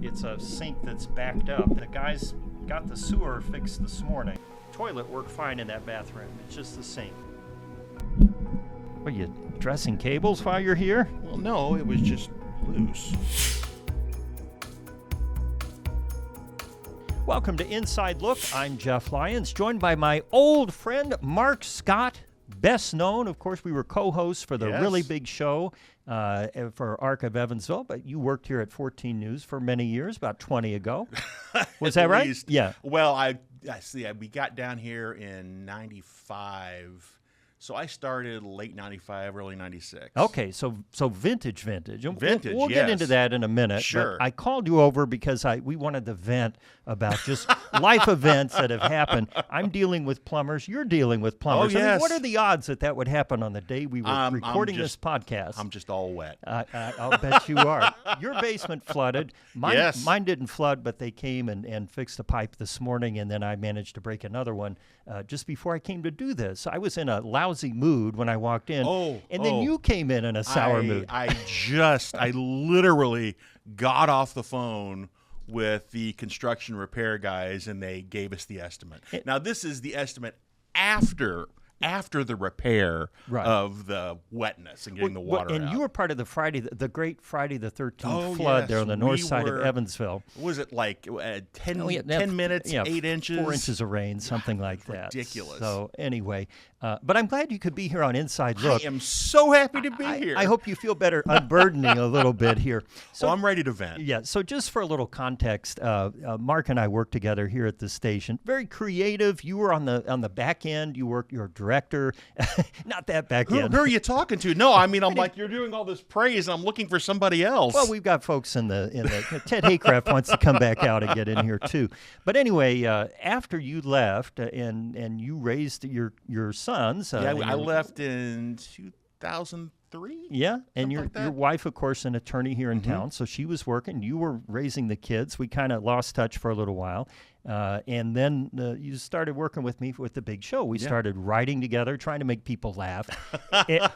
It's a sink that's backed up. The guys got the sewer fixed this morning. Toilet worked fine in that bathroom. It's just the sink. What, are you dressing cables while you're here? Well, no, it was just loose. Welcome to Inside Look. I'm Jeff Lyons, joined by my old friend Marc Scott, best known. Of course, we were co-hosts for the really big show for Arc of Evansville, but you worked here at 14 News for many years, about 20 ago. Was that right? Least. Yeah. Well, I see. We got down here in 95. So I started late 95, early 96. Okay, so vintage. Vintage, We'll get into that in a minute. Sure. But I called you over because we wanted to vent about just life events that have happened. I'm dealing with plumbers. You're dealing with plumbers. Oh, yes. I mean, what are the odds that would happen on the day we were recording this podcast? I'm just all wet. I'll bet you are. Your basement flooded. Mine didn't flood, but they came and fixed a pipe this morning, and then I managed to break another one just before I came to do this. I was in a lousy mood when I walked in, and then you came in a sour mood. I literally got off the phone with the construction repair guys, and they gave us the estimate. Now, this is the estimate after the repair of the wetness and getting the water and out. you were part of the great Friday the 13th flood there on the north side of Evansville. Was it like 10 minutes, 8 inches? 4 inches of rain, something like that. Ridiculous. So anyway, but I'm glad you could be here on Inside Look. I am so happy to be here. I hope you feel better unburdening a little bit here. So I'm ready to vent. Yeah, so just for a little context, Marc and I worked together here at the station. Very creative. You were on the back end. You're director. Not that back end. Who are you talking to? No, I mean, I'm like, you're doing all this praise, and I'm looking for somebody else. Well, we've got folks in the Ted Haycraft wants to come back out and get in here too. But anyway, after you left and you raised your sons. I left in 2003. Yeah, and your wife, of course, an attorney here in town, so she was working. You were raising the kids. We kind of lost touch for a little while. And then you started working with me with the big show. We started writing together, trying to make people laugh,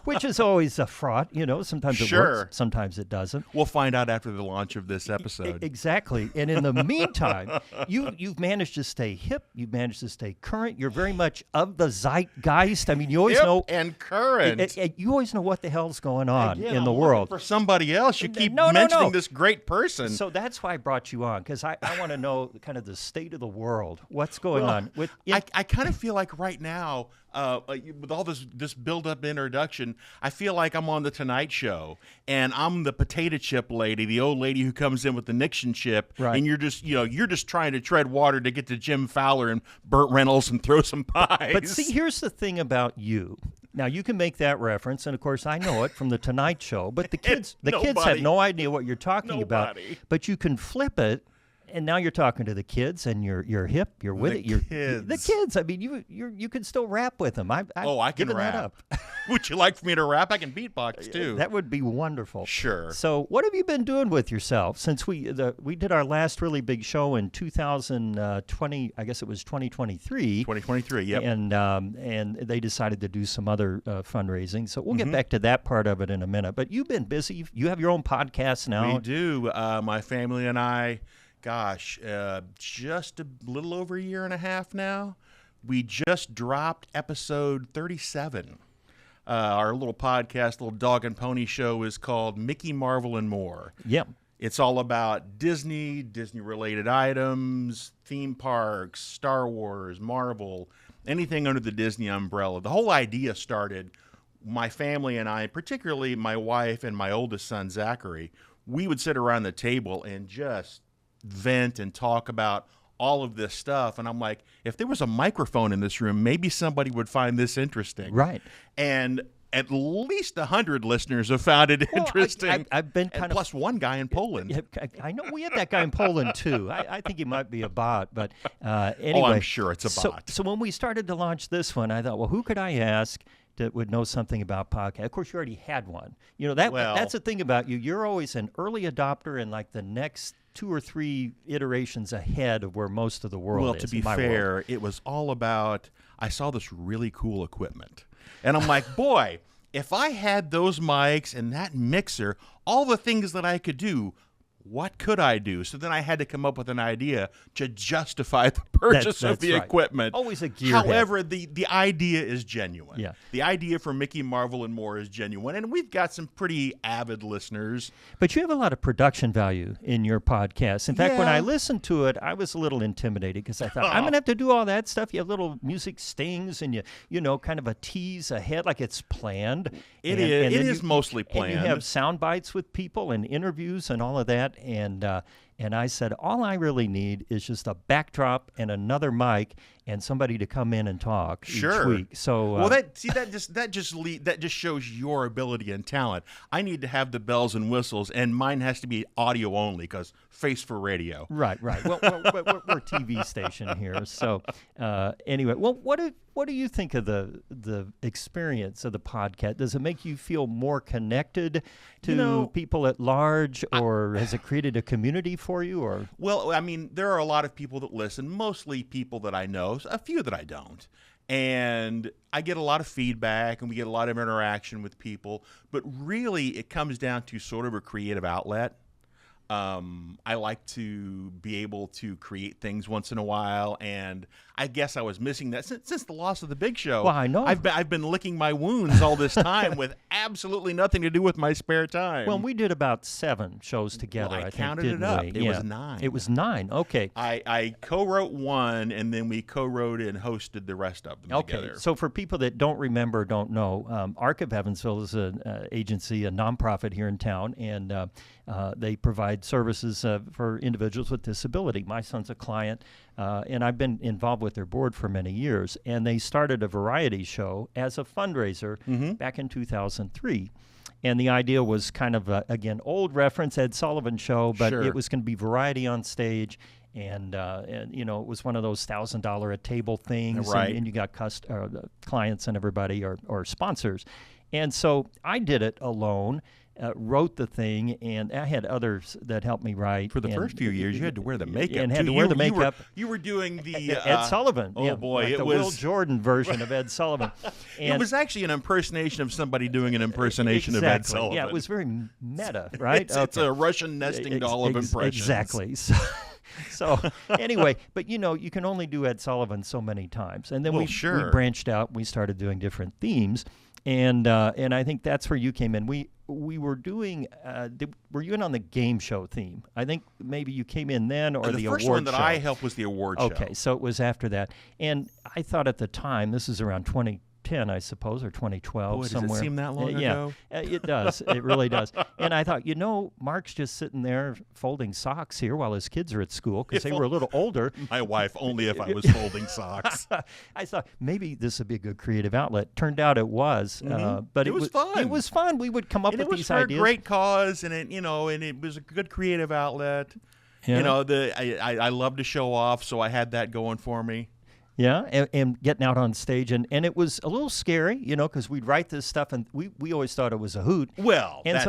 which is always a fraught. Sometimes it works, sometimes it doesn't. We'll find out after the launch of this episode. Exactly. And in the meantime, you've managed to stay hip. You've managed to stay current. You're very much of the zeitgeist. I mean, you always know. And current. You always know what the hell's going on in the I'm world. For somebody else, you keep mentioning this great person. So that's why I brought you on, because I want to know kind of the state of the world. What's going on? I kind of feel like right now, with all this build-up introduction, I feel like I'm on the Tonight Show, and I'm the potato chip lady, the old lady who comes in with the Nixon chip, and you're just trying to tread water to get to Jim Fowler and Burt Reynolds and throw some pies. But see, here's the thing about you. Now, you can make that reference, and of course, I know it from the Tonight Show, but the kids have no idea what you're talking about. But you can flip it, and now you're talking to the kids, and you're hip, you're with it. The kids. I mean, you can still rap with them. I can rap. That up. Would you like for me to rap? I can beatbox too. That would be wonderful. Sure. So, what have you been doing with yourself since we did our last really big show in 2020? I guess it was 2023. 2023. Yep. And they decided to do some other fundraising. So we'll get back to that part of it in a minute. But you've been busy. You have your own podcast now. We do. My family and I. Gosh, just a little over a year and a half now. We just dropped episode 37. Our little podcast, little dog and pony show is called Mickey, Marvel, and More. Yep. It's all about Disney-related items, theme parks, Star Wars, Marvel, anything under the Disney umbrella. The whole idea started, my family and I, particularly my wife and my oldest son, Zachary, we would sit around the table and just vent and talk about all of this stuff. And I'm like, if there was a microphone in this room, maybe somebody would find this interesting. Right. And at least 100 listeners have found it interesting. I've been kind of plus one guy in Poland. I know we had that guy in Poland too. I think he might be a bot, but anyway. Oh, I'm sure it's a bot. So when we started to launch this one, I thought, well, who could I ask that would know something about podcast? Of course, you already had one. That's the thing about you. You're always an early adopter and like the next 2 or 3 iterations ahead of where most of the world is. Well, to be fair, it was all about, I saw this really cool equipment. And I'm like, boy, if I had those mics and that mixer, all the things that I could do, what could I do? So then I had to come up with an idea to justify the purchase of the equipment. Always a gearhead. However, the idea is genuine. Yeah. The idea for Mickey, Marvel, and More is genuine, and we've got some pretty avid listeners. But you have a lot of production value in your podcast. In fact, when I listened to it, I was a little intimidated because I thought, I'm going to have to do all that stuff. You have little music stings and you know, kind of a tease ahead like it's planned. It is mostly planned. And you have sound bites with people and interviews and all of that. And I said, all I really need is just a backdrop and another mic and somebody to come in and talk each week. So well, that just shows your ability and talent. I need to have the bells and whistles, and mine has to be audio only because face for radio. Right. Well, we're a TV station here. So anyway, well, what do you think of the experience of the podcast? Does it make you feel more connected to people at large, or has it created a community for you? Or well, I mean, there are a lot of people that listen, mostly people that I know, a few that I don't. And I get a lot of feedback and we get a lot of interaction with people, but really it comes down to sort of a creative outlet. I like to be able to create things once in a while, and I guess I was missing that since the loss of the Big Show. Well, I know. I've been licking my wounds all this time with absolutely nothing to do with my spare time. Well, we did about 7 shows together. Well, I think, counted it up. It was 9. It was 9. Okay. I co-wrote one, and then we co-wrote and hosted the rest of them together. So for people that don't remember, don't know, Arc of Evansville is an agency, a nonprofit here in town, and they provide services for individuals with disability. My son's a client, and I've been involved with their board for many years. And they started a variety show as a fundraiser back in 2003. And the idea was kind of, again, old reference, Ed Sullivan show, but it was going to be variety on stage. And you know, it was one of those $1,000 a table things, and you got clients and everybody or sponsors. And so I did it alone. Wrote the thing, and I had others that helped me write. For the first few years, you had to wear the makeup. And had to wear the makeup. You were doing the Ed Sullivan. Oh boy, like it was the Will Jordan version of Ed Sullivan. And it was actually an impersonation of somebody doing an impersonation of Ed Sullivan. Yeah, it was very meta, right? It's a Russian nesting doll of impressions. Exactly. So anyway, but you know, you can only do Ed Sullivan so many times, and then we branched out. We started doing different themes. And I think that's where you came in. We were doing. Were you in on the game show theme? I think maybe you came in then, or the award show. The first one that I helped was the award show. Okay, so it was after that. And I thought at the time, this is around 2010, I suppose, or 2012, Boy, somewhere. Does it seem that long ago? Yeah, it does. It really does. And I thought, you know, Mark's just sitting there folding socks here while his kids are at school because they were a little older. My wife, only if I was folding socks. I thought maybe this would be a good creative outlet. Turned out it was, but it was fun. It was fun. We would come up with these ideas. It was for a great cause, and it was a good creative outlet. Yeah. You know, I love to show off, so I had that going for me. Yeah, and getting out on stage, and it was a little scary, you know, because we'd write this stuff, and we always thought it was a hoot. Well, and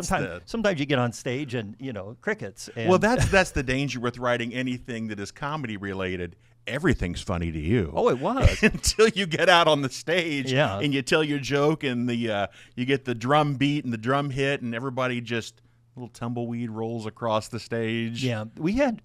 sometimes you get on stage and, you know, crickets. And well, that's the danger with writing anything that is comedy related. Everything's funny to you. Oh, it was. Until you get out on the stage and you tell your joke, and you get the drum beat and the drum hit, and everybody just little tumbleweed rolls across the stage. Yeah, we had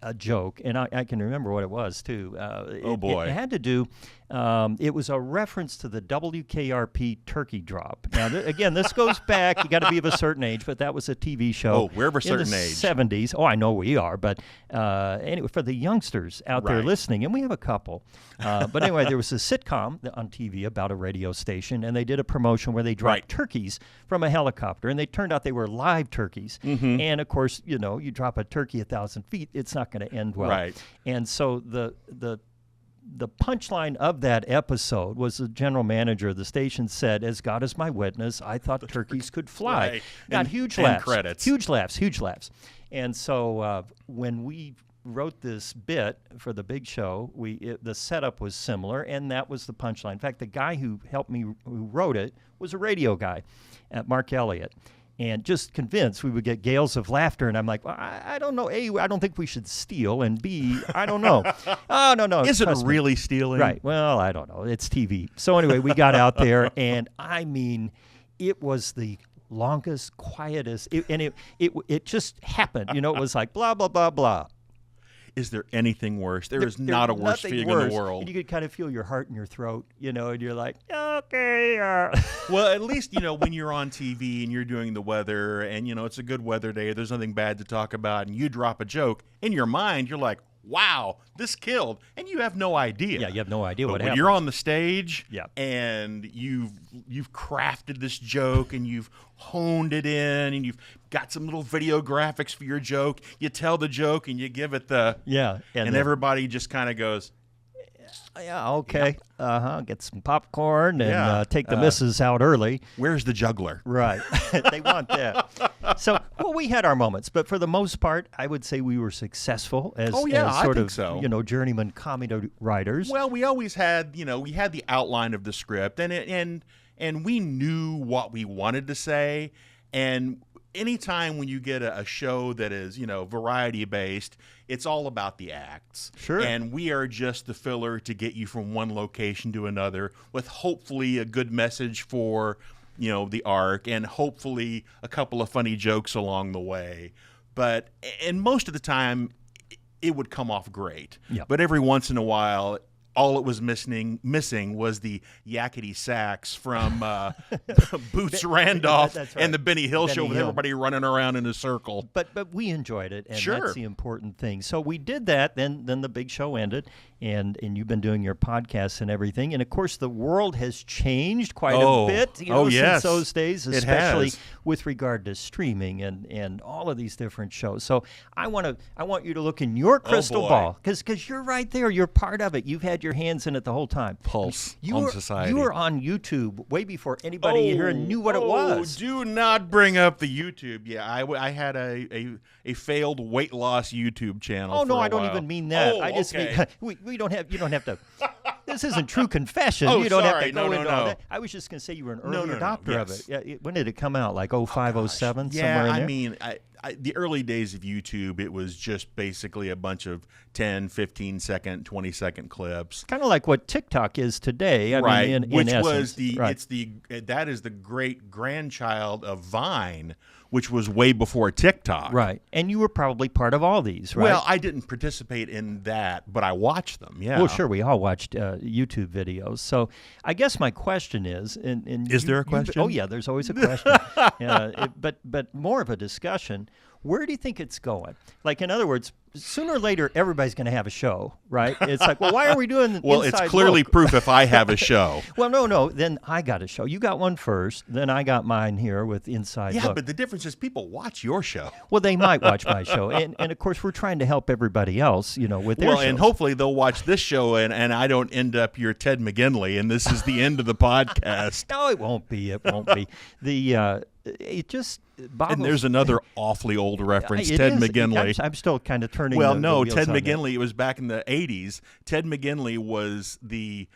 a joke, and I can remember what it was too. Oh boy! It had to do. It was a reference to the WKRP turkey drop. Now, again, this goes back. You got to be of a certain age, but that was a TV show. Oh, we're of a certain in the age. 70s. Oh, I know we are, but anyway, for the youngsters out there listening, and we have a couple. But anyway, there was a sitcom on TV about a radio station, and they did a promotion where they dropped turkeys from a helicopter, and they turned out they were live turkeys. Mm-hmm. And of course, you know, you drop a turkey 1,000 feet, it's not going to end well. Right. And so the punchline of that episode was the general manager of the station said, "As God is my witness, I thought turkeys could fly." Right. Got huge laughs. Credits. Huge laughs. And so when we wrote this bit for the Big Show, the setup was similar, and that was the punchline. In fact, the guy who helped me, who wrote it, was a radio guy, Marc Elliott. And just convinced we would get gales of laughter. And I'm like, well, I don't know. A, I don't think we should steal. And B, I don't know. Oh, no. Is it really stealing? Right. Well, I don't know. It's TV. So anyway, we got out there. And I mean, it was the longest, quietest, it just happened. You know, it was like blah, blah, blah, blah. Is there anything worse? There is not a worse feeling in the world. And you could kind of feel your heart in your throat, you know, and you're like, okay. Well, at least, you know, when you're on TV and you're doing the weather and, you know, it's a good weather day, there's nothing bad to talk about, and you drop a joke, in your mind, you're like, wow, this killed, and you have no idea. Yeah, you have no idea but what when happened. you're on the stage, Yeah. and you've crafted this joke, and you've honed it in, and you've got some little video graphics for your joke, you tell the joke, and you give it the and everybody just kind of goes, yeah, okay, get some popcorn and take the missus out early. Where's the juggler? Right, they want that. So, well, we had our moments, but for the most part, I would say we were successful as sort of you know, journeyman comedy writers. Well, we always had, you know, we had the outline of the script, and we knew what we wanted to say, and anytime when you get a show that is, you know, variety based, it's all about the acts. Sure. And we are just the filler to get you from one location to another with hopefully a good message for, you know, the arc, and hopefully a couple of funny jokes along the way. But, and most of the time, it would come off great. Yep. But every once in a while, all it was missing was the yakety sax from Boots Randolph and the Benny Hill Show with everybody running around in a circle. But we enjoyed it, and that's the important thing. So we did that. Then the big show ended, and you've been doing your podcasts and everything. And of course, the world has changed quite a bit. You know, since those days, especially with regard to streaming and all of these different shows. So I want you to look in your crystal ball, because you're right there. You're part of it. You've had your hands in it the whole time. Pulse on society. You were on YouTube way before anybody here knew what it was. Do not bring up the YouTube. Yeah, I had a failed weight loss YouTube channel. Oh no, I don't while. even mean that. I just mean we don't have. You don't have to. This isn't true confession. Oh, you don't sorry. have to go into no. all that. I was just going to say you were an early adopter yes. of it. Yeah, when did it come out? Like 05, 07, somewhere in there? I mean, the early days of YouTube, it was just basically a bunch of 10, 15 second, 20 second clips. Kind of like what TikTok is today. I mean, which in was essence. that is the great grandchild of Vine, which was way before TikTok. Right. And you were probably part of all these, right? Well, I didn't participate in that, but I watched them, yeah. Well, sure, we all watched YouTube videos. So I guess my question is... Is there a question? Oh, yeah, there's always a question. But more of a discussion. Where do you think it's going? Like, in other words, sooner or later, everybody's going to have a show, right? It's like, well, why are we doing Well, Inside it's clearly Look? proof if I have a show. Well, no. Then I got a show. You got one first. Then I got mine here with Inside Look. Yeah, but the difference is people watch your show. Well, they might watch my show. And of course, we're trying to help everybody else, you know, with their shows. And hopefully they'll watch this show and I don't end up your Ted McGinley and this is the end of the podcast. No, it won't be. It won't be. It just boggles. And there's another awfully old reference, It Ted is. McGinley. I'm still kind of turning. Well, the no, wheels Ted on that. McGinley. It was back in the '80s. Ted McGinley was the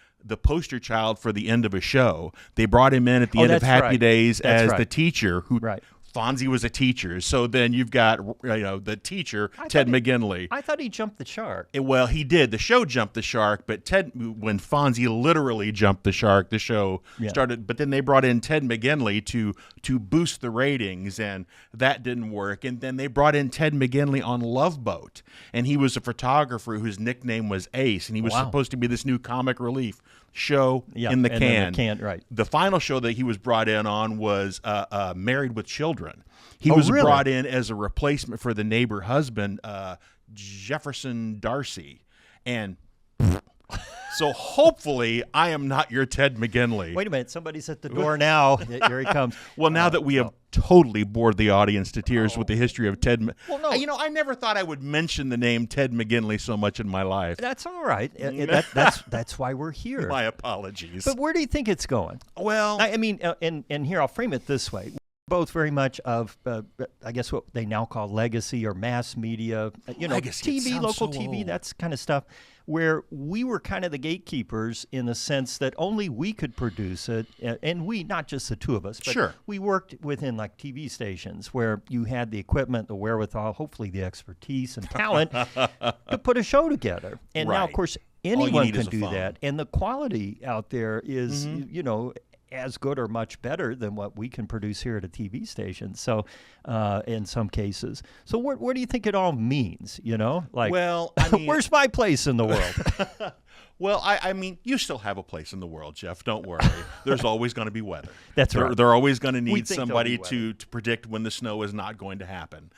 poster child for the end of a show. They brought him in at the end of Happy Days as the teacher who. Right. Fonzie was a teacher, so then you've got the teacher, Ted McGinley. I thought he jumped the shark. Well, he did. The show jumped the shark, but when Fonzie literally jumped the shark, the show started. But then they brought in Ted McGinley to boost the ratings, and that didn't work. And then they brought in Ted McGinley on Love Boat, and he was a photographer whose nickname was Ace, and he was supposed to be this new comic relief show in the can. Right. The final show that he was brought in on was Married with Children. He was brought in as a replacement for the neighbor husband, Jefferson Darcy. And so hopefully I am not your Ted McGinley. Wait a minute. Somebody's at the door now. Here he comes. Well, now that we have totally bored the audience to tears with the history of Ted. Well, no. I never thought I would mention the name Ted McGinley so much in my life. That's all right. That's why we're here. My apologies. But where do you think it's going? Well, I mean, and here I'll frame it this way. Both very much of, I guess, what they now call legacy or mass media, Legacy, TV, local so TV, old. that's kind of stuff, where we were kind of the gatekeepers in the sense that only we could produce it, and we, not just the two of us, but we worked within like TV stations where you had the equipment, the wherewithal, hopefully the expertise and talent to put a show together. And now, of course, anyone can do that, and the quality out there is, as good or much better than what we can produce here at a TV station. So, in some cases, so what do you think it all means? Like, well, I mean, where's my place in the world? Well, I mean, you still have a place in the world, Jeff. Don't worry. There's always going to be weather. That's right. They're always going to We need think somebody there'll be to predict when the snow is not going to happen.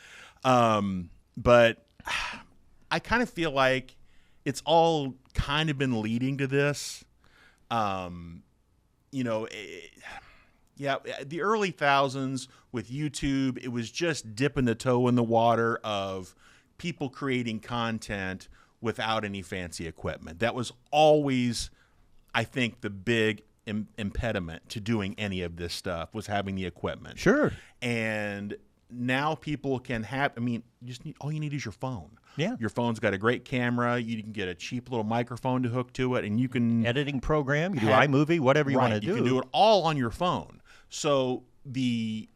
But I kind of feel like it's all kind of been leading to this. The early thousands with YouTube, it was just dipping the toe in the water of people creating content without any fancy equipment. That was always, I think, the big impediment to doing any of this stuff was having the equipment. Sure. And now people can have, all you need is your phone. Yeah. Your phone's got a great camera. You can get a cheap little microphone to hook to it, and you can Editing program, you do iMovie, whatever you want to do. You can do it all on your phone. So the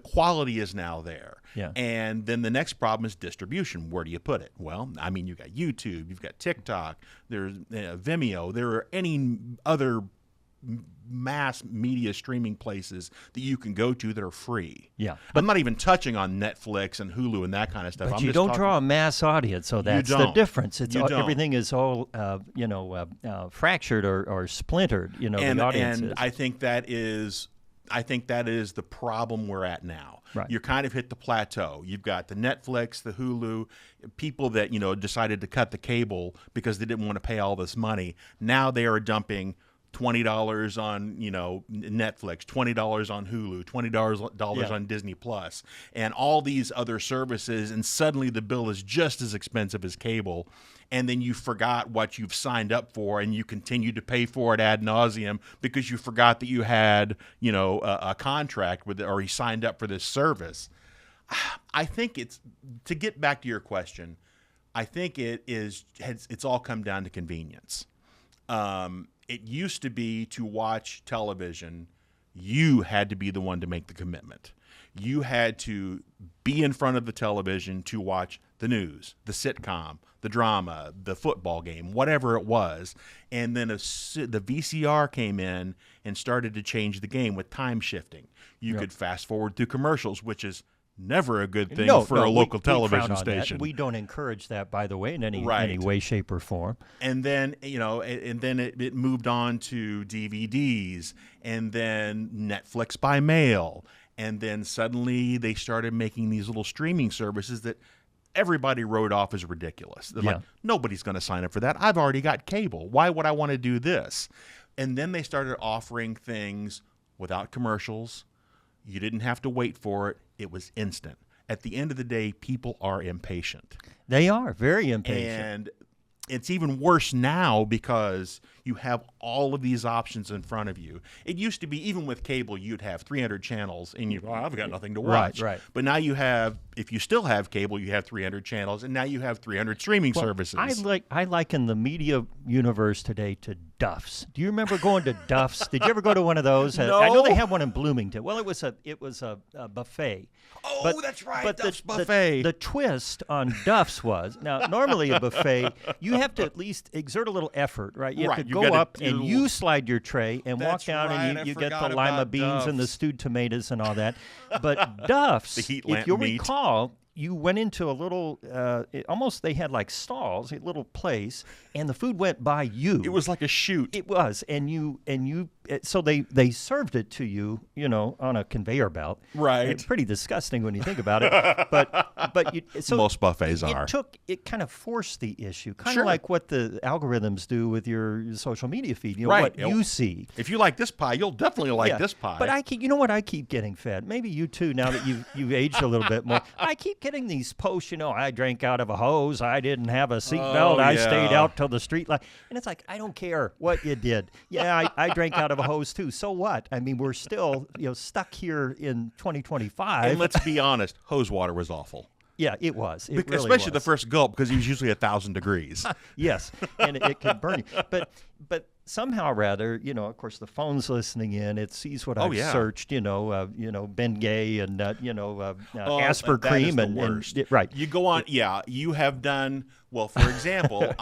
quality is now there. Yeah. And then the next problem is distribution. Where do you put it? Well, I mean, you've got YouTube, you've got TikTok, there's Vimeo, there are any other mass media streaming places that you can go to that are free. Yeah. I'm not even touching on Netflix and Hulu and that kind of stuff. But you don't draw a mass audience, so that's the difference. It's everything is all fractured or splintered. The audience and is. I think that is the problem we're at now. Right. You're kind of hit the plateau. You've got the Netflix, the Hulu, people that decided to cut the cable because they didn't want to pay all this money. Now they are dumping $20 on Netflix, $20 on Hulu, $20 on Disney Plus, and all these other services, and suddenly the bill is just as expensive as cable. And then you forgot what you've signed up for, and you continue to pay for it ad nauseum because you forgot that you had, a contract with it, or you signed up for this service. I think to get back to your question, I think it's all come down to convenience. It used to be to watch television, you had to be the one to make the commitment. You had to be in front of the television to watch the news, the sitcom, the drama, the football game, whatever it was. And then the VCR came in and started to change the game with time shifting. You could fast forward through commercials, which is never a good thing for a local television station. We don't encourage that, by the way, in any way, shape, or form. And then it moved on to DVDs, and then Netflix by mail, and then suddenly they started making these little streaming services that everybody wrote off as ridiculous. They're like, nobody's going to sign up for that. I've already got cable. Why would I want to do this? And then they started offering things without commercials. You didn't have to wait for it. It was instant. At the end of the day, people are impatient. They are very impatient. And it's even worse now because you have all of these options in front of you. It used to be, even with cable, you'd have 300 channels and I've got nothing to watch. Right. But now you have, if you still have cable, you have 300 channels, and now you have 300 streaming services. I liken the media universe today to Duff's. Do you remember going to Duff's? Did you ever go to one of those? No. I know they have one in Bloomington. Well, it was a buffet. Oh, that's right, Duff's buffet. The twist on Duff's was, now normally a buffet, you have to at least exert a little effort, right? You have to go up and you slide your tray and walk down, and you get the lima beans and the stewed tomatoes and all that. But Duff's, if you'll recall, you went into a little, they had like stalls, a little place, and the food went by you. It was like a chute. It was, so they served it to you, on a conveyor belt. Right. It's pretty disgusting when you think about it. So most buffets are. It kind of forced the issue, kind of like what the algorithms do with your social media feed. What you see. If you like this pie, you'll definitely like this pie. But I keep getting fed. Maybe you too. Now that you've aged a little bit more, I keep getting these posts. I drank out of a hose. I didn't have a seatbelt. I stayed out till the street light. And it's like, I don't care what you did. Yeah, I drank out of a hose too. So what? I mean, we're still stuck here in 2025. And let's be honest, hose water was awful. Yeah, it was. Especially the first gulp, because it was usually 1,000 degrees. Yes, and it could burn you. But somehow rather, of course, the phone's listening in. It sees what I've yeah. searched, Ben Gay and, Oh, Asper that cream is the and worst. right. You go on, you have done, well, for example,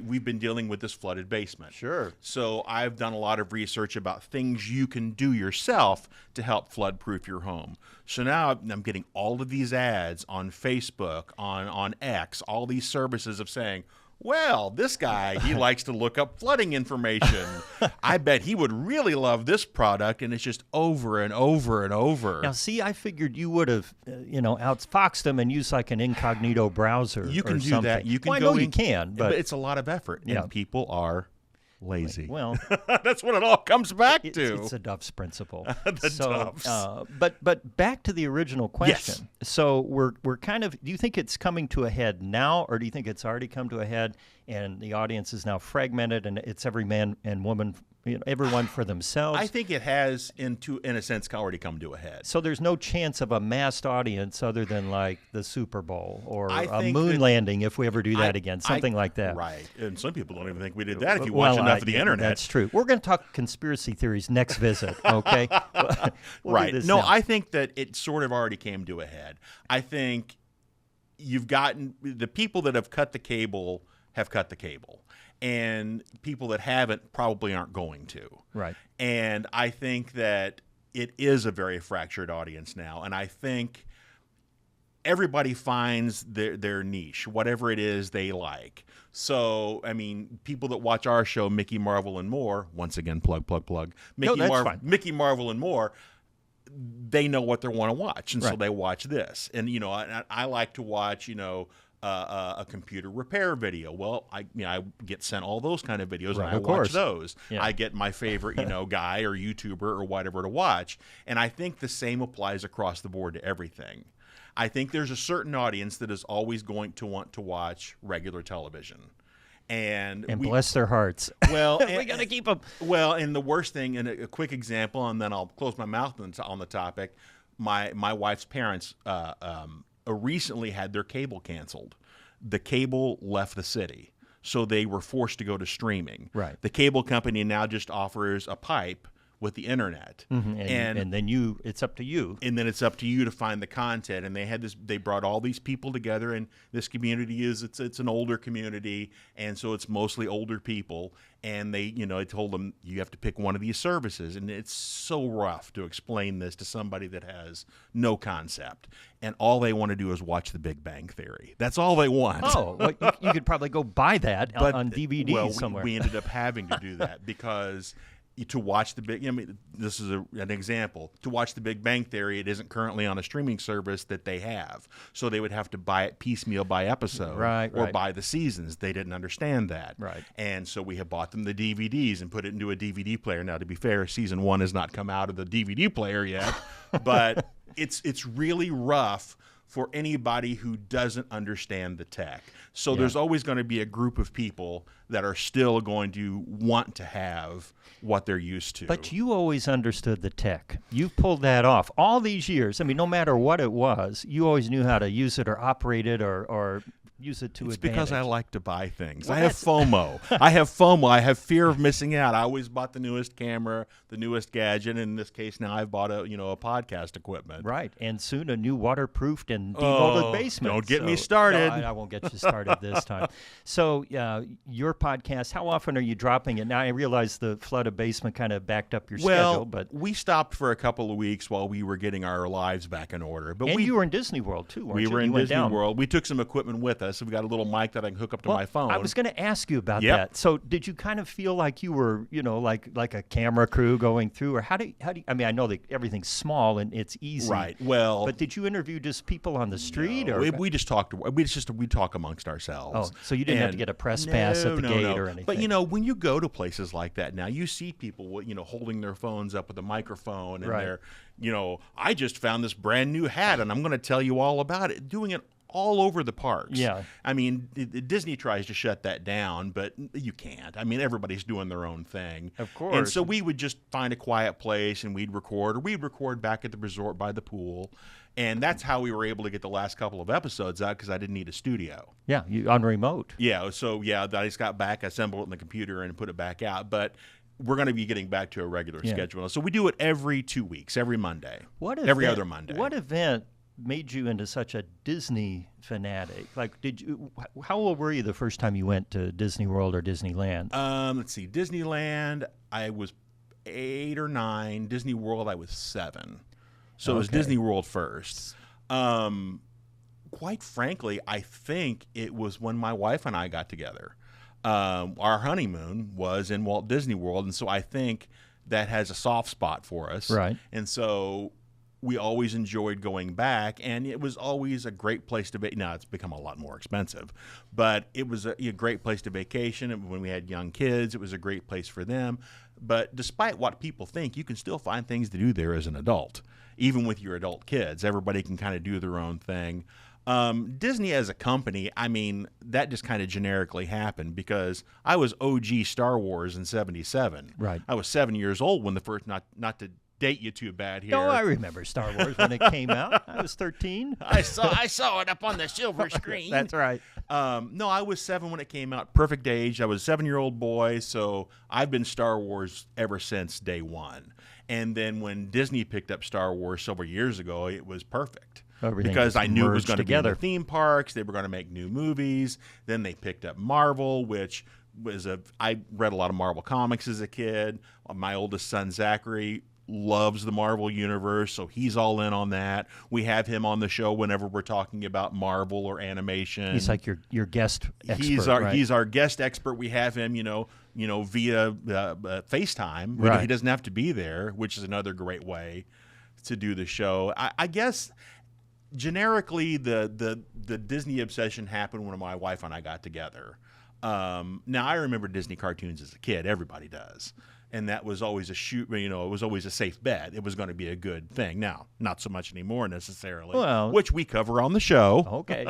we've been dealing with this flooded basement. Sure. So I've done a lot of research about things you can do yourself to help flood-proof your home. So now I'm getting all of these ads on Facebook, on X, all these services of saying, well, this guy, he likes to look up flooding information. I bet he would really love this product, and it's just over and over and over. Now, see, I figured you would have, outfoxed them and used like an incognito browser. You can or do something. that. You can well, go I know in, you can, but it's a lot of effort, and people are lazy. Well, that's what it all comes back to. It's a Duff's principle. Duff's. But back to the original question. Yes. So we're kind of. Do you think it's coming to a head now, or do you think it's already come to a head, and the audience is now fragmented, and it's every man and woman, everyone for themselves? I think it has, in a sense, already come to a head. So there's no chance of a massed audience other than like the Super Bowl or I a think moon that- landing if we ever do that again, something like that. Right. And some people don't even think we did that if you watch enough of the internet. That's true. We're going to talk conspiracy theories next visit, okay? We'll right. do this No, now. I think that it sort of already came to a head. I think you've gotten the people that have cut the cable have cut the cable, and people that haven't probably aren't going to. Right. And I think that it is a very fractured audience now, and I think everybody finds their niche, whatever it is they like. So, I mean, people that watch our show, Mickey, Marvel, and More, once again, plug, that's fine. Mickey, Marvel, and More, they know what they want to watch, and so Right. they watch this. And, I like to watch, a computer repair video. Well, I get sent all those kind of videos, Right, and I of watch course. those. Yeah. I get my favorite, guy or YouTuber or whatever to watch. And I think the same applies across the board to everything. I think there's a certain audience that is always going to want to watch regular television. And bless their hearts. Well, we got to keep them. Well, and the worst thing, and a quick example, and then I'll close my mouth on the topic. My wife's parents recently had their cable canceled. The cable left the city, so they were forced to go to streaming. Right. The cable company now just offers a pipe with the internet, And then it's up to you. and then it's up to you to find the content. And they brought all these people together, and this community it's an older community, and so it's mostly older people. And they told them you have to pick one of these services, and it's so rough to explain this to somebody that has no concept. And all they want to do is watch The Big Bang Theory. That's all they want. Oh, well, you could probably go buy that on DVD well, somewhere. we ended up having to do that because to watch this is an example. To watch The Big Bang Theory, it isn't currently on a streaming service that they have. So they would have to buy it piecemeal by episode or by the seasons. They didn't understand that. Right. And so we have bought them the DVDs and put it into a DVD player. Now, to be fair, season 1 has not come out of the DVD player yet, but it's really rough for anybody who doesn't understand the tech. So there's always going to be a group of people that are still going to want to have what they're used to. But you always understood the tech. You pulled that off all these years. I mean, no matter what it was, you always knew how to use it or operate it or use it to It's advantage. because I like to buy things. Well, I have FOMO. I have fear of missing out. I always bought the newest camera, the newest gadget. In this case, now I've bought a podcast equipment. Right, and soon a new waterproofed and demolded basement. Don't get me started. No, I won't get you started this time. So your podcast, how often are you dropping it? Now I realize the flooded basement kind of backed up your schedule, but we stopped for a couple of weeks while we were getting our lives back in order. But you were in Disney World too, weren't you? We were You in went Disney down. World. We took some equipment with us. We got a little mic that I can hook up to my phone. I was going to ask you about Yep. that. So did you kind of feel like you were, like a camera crew going through, or how do you, I mean, I know that everything's small and it's easy. Right. Well, But did you interview just people on the street? no, or we just talked. We talk amongst ourselves. Oh, so you didn't have to And get a press pass at the no, gate no. or anything. But when you go to places like that now, you see people holding their phones up with a microphone, and Right. they're I just found this brand new hat, and I'm going to tell you all about it. Doing it all over the parks. Yeah. I mean, Disney tries to shut that down, but you can't. I mean, everybody's doing their own thing. Of course. And so we would just find a quiet place and we'd record, or we'd record back at the resort by the pool. And that's how we were able to get the last couple of episodes out, because I didn't need a studio. Yeah, you on remote. Yeah, so I just got back, assembled it in the computer, and put it back out. But we're going to be getting back to a regular schedule. So we do it every 2 weeks, every Monday, every other Monday. What event made you into such a Disney fanatic? Like, how old were you the first time you went to Disney World or Disneyland? Let's see, Disneyland, I was 8 or 9. Disney World, I was 7. So it was Disney World first. Quite frankly, I think it was when my wife and I got together. Our honeymoon was in Walt Disney World, and so I think that has a soft spot for us. Right. And so we always enjoyed going back, and it was always a great place to Now, it's become a lot more expensive, but it was a great place to vacation. And when we had young kids, it was a great place for them. But despite what people think, you can still find things to do there as an adult. Even with your adult kids, everybody can kind of do their own thing. Disney as a company, I mean, that just kind of generically happened because I was OG Star Wars in '77. Right. I was 7 years old when the first, not to date you too bad here. No, I remember Star Wars when it came out. I was 13. I saw it up on the silver screen. That's right. No, I was 7 when it came out. Perfect age. I was a 7-year-old boy, so I've been Star Wars ever since day one. And then when Disney picked up Star Wars several years ago, it was perfect. Everything because I knew it was going to be in together. the theme parks. They were going to make new movies. Then they picked up Marvel, which was I read a lot of Marvel comics as a kid. My oldest son, Zachary, loves the Marvel universe, so he's all in on that. We have him on the show whenever we're talking about Marvel or animation. He's like your guest expert. He's our guest expert. We have him, via FaceTime. Right. He doesn't have to be there, which is another great way to do the show. I guess generically the Disney obsession happened when my wife and I got together. Now I remember Disney cartoons as a kid. Everybody does. And that was always it was always a safe bet. It was going to be a good thing. Now, not so much anymore necessarily, which we cover on the show. Okay.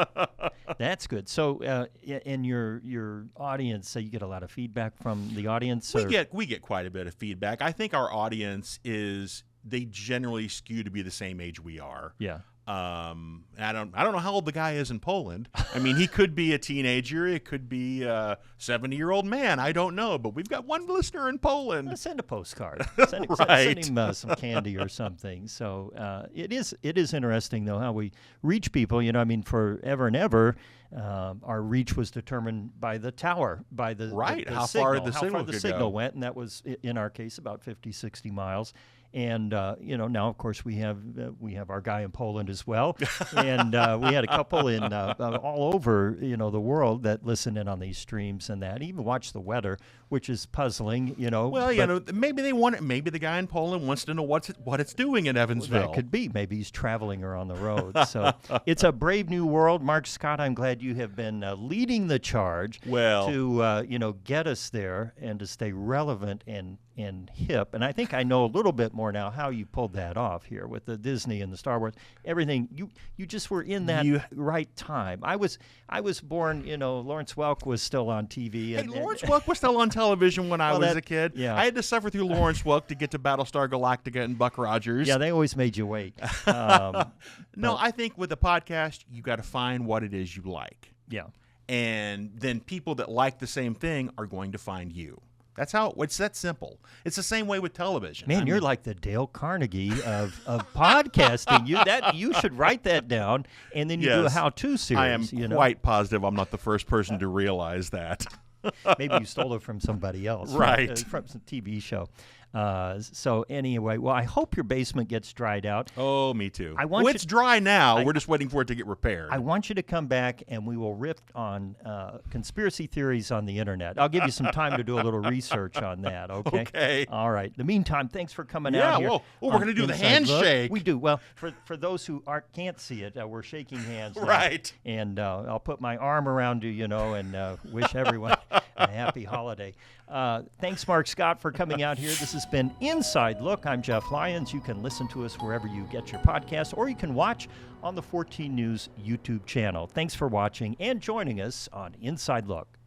That's good. So in your audience, you get a lot of feedback from the audience? We get quite a bit of feedback. I think our audience they generally skew to be the same age we are. Yeah. I don't know how old the guy is in Poland. I mean, he could be a teenager. It could be a 70-year-old man. I don't know. But we've got one listener in Poland. Send a postcard. Send Right. him some candy or something. So it is interesting, though, how we reach people. Forever and ever, our reach was determined by the tower, by the how signal, far the signal the could signal go. went, and that was, in our case, about 50, 60 miles. And now of course we have our guy in Poland as well, and we had a couple in all over the world that listen in on these streams and that even watch the weather, which is puzzling. Well, maybe they want it. Maybe the guy in Poland wants to know what it's doing in Evansville. That could be. Maybe he's traveling or on the road. So it's a brave new world. Mark Scott, I'm glad you have been leading the charge. Well, to get us there and to stay relevant and hip. And I think I know a little bit more now how you pulled that off here with the Disney and the Star Wars. Everything you just were in that right time. I was born. Lawrence Welk was still on TV. Lawrence Welk was still on television when I was a kid. Yeah. I had to suffer through Lawrence Welk to get to Battlestar Galactica and Buck Rogers. Yeah, they always made you wait. No, I think with the podcast, you got to find what it is you like. Yeah. And then people that like the same thing are going to find you. That's how it's that simple. It's the same way with television. Man, you're like the Dale Carnegie of podcasting. You should write that down, and then you do a how-to series. I am quite positive I'm not the first person to realize that. Maybe you stole it from somebody else, right? From some TV show. So anyway, well, I hope your basement gets dried out. Oh, me too. It's dry now. We're just waiting for it to get repaired. I want you to come back, and we will riff on conspiracy theories on the internet. I'll give you some time to do a little research on that, okay? Okay. All right. In the meantime, thanks for coming out here. Yeah, we're going to do the handshake. We do. Well, for those who can't see it, we're shaking hands now. Right. And I'll put my arm around you, and wish everyone A happy holiday. Thanks, Mark Scott, for coming out here. This has been Inside Look. I'm Jeff Lyons. You can listen to us wherever you get your podcasts, or you can watch on the 14 News YouTube channel. Thanks for watching and joining us on Inside Look.